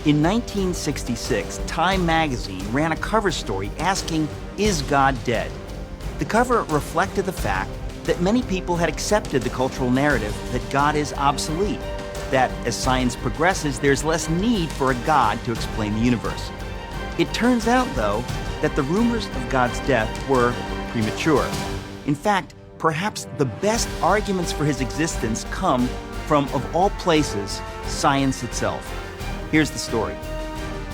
In 1966, Time magazine ran a cover story asking, "Is God dead?" The cover reflected the fact that many people had accepted the cultural narrative that God is obsolete, that as science progresses, there's less need for a God to explain the universe. It turns out, though, that the rumors of God's death were premature. In fact, perhaps the best arguments for his existence come from, of all places, science itself. Here's the story.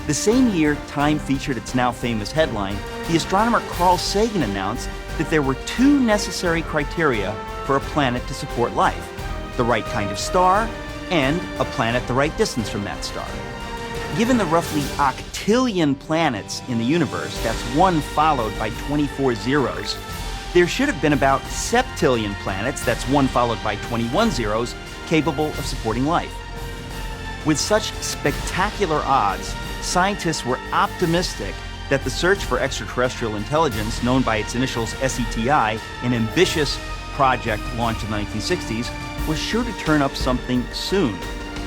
The same year Time featured its now famous headline, the astronomer Carl Sagan announced that there were two necessary criteria for a planet to support life: the right kind of star and a planet the right distance from that star. Given the roughly octillion planets in the universe, that's one followed by 24 zeros, there should have been about septillion planets, that's one followed by 21 zeros, capable of supporting life. With such spectacular odds, scientists were optimistic that the search for extraterrestrial intelligence, known by its initials SETI, an ambitious project launched in the 1960s, was sure to turn up something soon.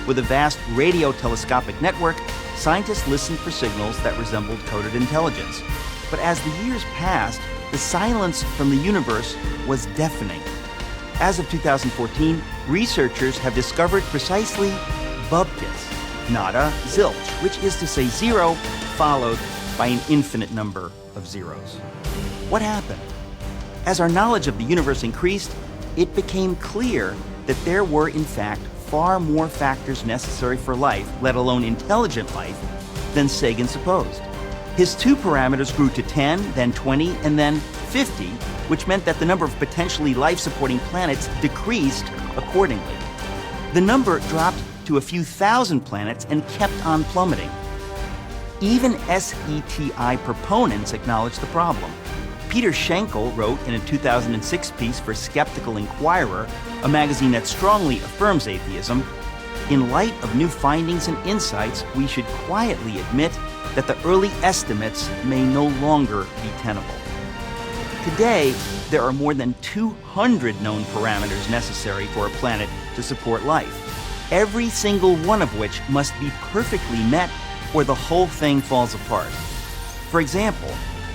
With a vast radio telescopic network, scientists listened for signals that resembled coded intelligence. But as the years passed, the silence from the universe was deafening. As of 2014, researchers have discovered precisely bupkis, nada, zilch, which is to say zero followed by an infinite number of zeros. What happened? As our knowledge of the universe increased, it became clear that there were, in fact, far more factors necessary for life, let alone intelligent life, than Sagan supposed. His two parameters grew to 10, then 20, and then 50, which meant that the number of potentially life-supporting planets decreased accordingly. The number dropped to a few thousand planets and kept on plummeting. Even SETI proponents acknowledged the problem. Peter Schenkel wrote in a 2006 piece for Skeptical Inquirer, a magazine that strongly affirms atheism, "In light of new findings and insights, we should quietly admit that the early estimates may no longer be tenable." Today, there are more than 200 known parameters necessary for a planet to support life, every single one of which must be perfectly met or the whole thing falls apart. For example,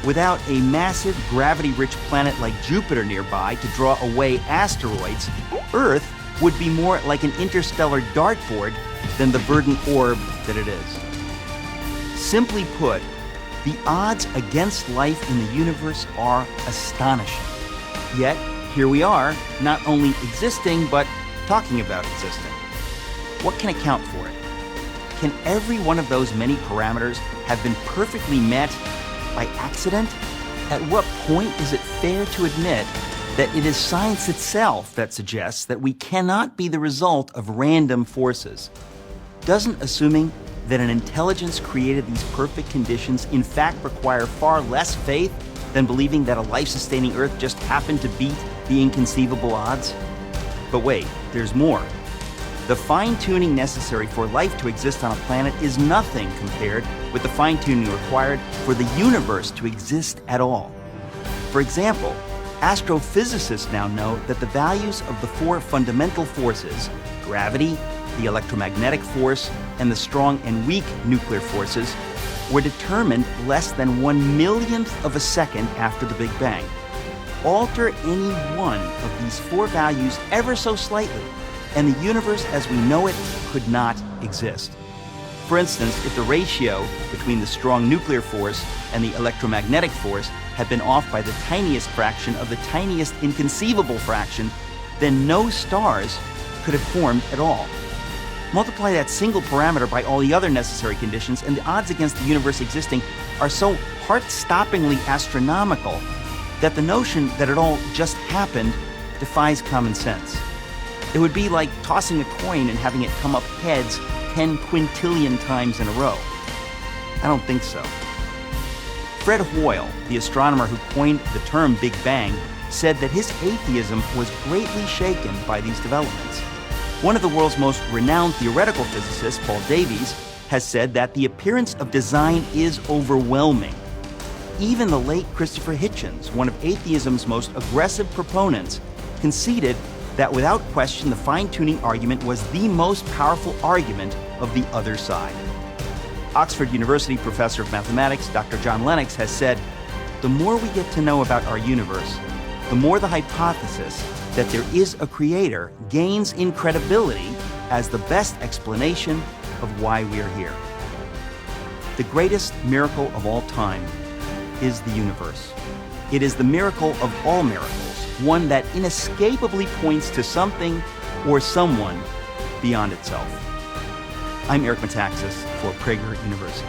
without a massive gravity-rich planet like Jupiter nearby to draw away asteroids, Earth would be more like an interstellar dartboard than the verdant orb that it is. Simply put, the odds against life in the universe are astonishing. Yet, here we are, not only existing, but talking about existing. What can account for it? Can every one of those many parameters have been perfectly met by accident? At what point is it fair to admit that it is science itself that suggests that we cannot be the result of random forces? Doesn't assuming that an intelligence created these perfect conditions in fact require far less faith than believing that a life-sustaining Earth just happened to beat the inconceivable odds? But wait, there's more. The fine-tuning necessary for life to exist on a planet is nothing compared with the fine-tuning required for the universe to exist at all. For example, astrophysicists now know that the values of the four fundamental forces, gravity, the electromagnetic force, and the strong and weak nuclear forces, were determined less than 1/1,000,000th of a second after the Big Bang. Alter any one of these four values ever so slightly, and the universe as we know it could not exist. For instance, if the ratio between the strong nuclear force and the electromagnetic force had been off by the tiniest fraction of the tiniest inconceivable fraction, then no stars could have formed at all. Multiply that single parameter by all the other necessary conditions, and the odds against the universe existing are so heart-stoppingly astronomical that the notion that it all just happened defies common sense. It would be like tossing a coin and having it come up heads 10 quintillion times in a row. I don't think so. Fred Hoyle, the astronomer who coined the term Big Bang, said that his atheism was greatly shaken by these developments. One of the world's most renowned theoretical physicists, Paul Davies, has said that the appearance of design is overwhelming. Even the late Christopher Hitchens, one of atheism's most aggressive proponents, conceded that without question the fine-tuning argument was the most powerful argument of the other side. Oxford University professor of mathematics, Dr. John Lennox, has said, the more we get to know about our universe, the more the hypothesis that there is a creator gains in credibility as the best explanation of why we are here. The greatest miracle of all time is the universe. It is the miracle of all miracles, one that inescapably points to something or someone beyond itself. I'm Eric Metaxes for Prague University.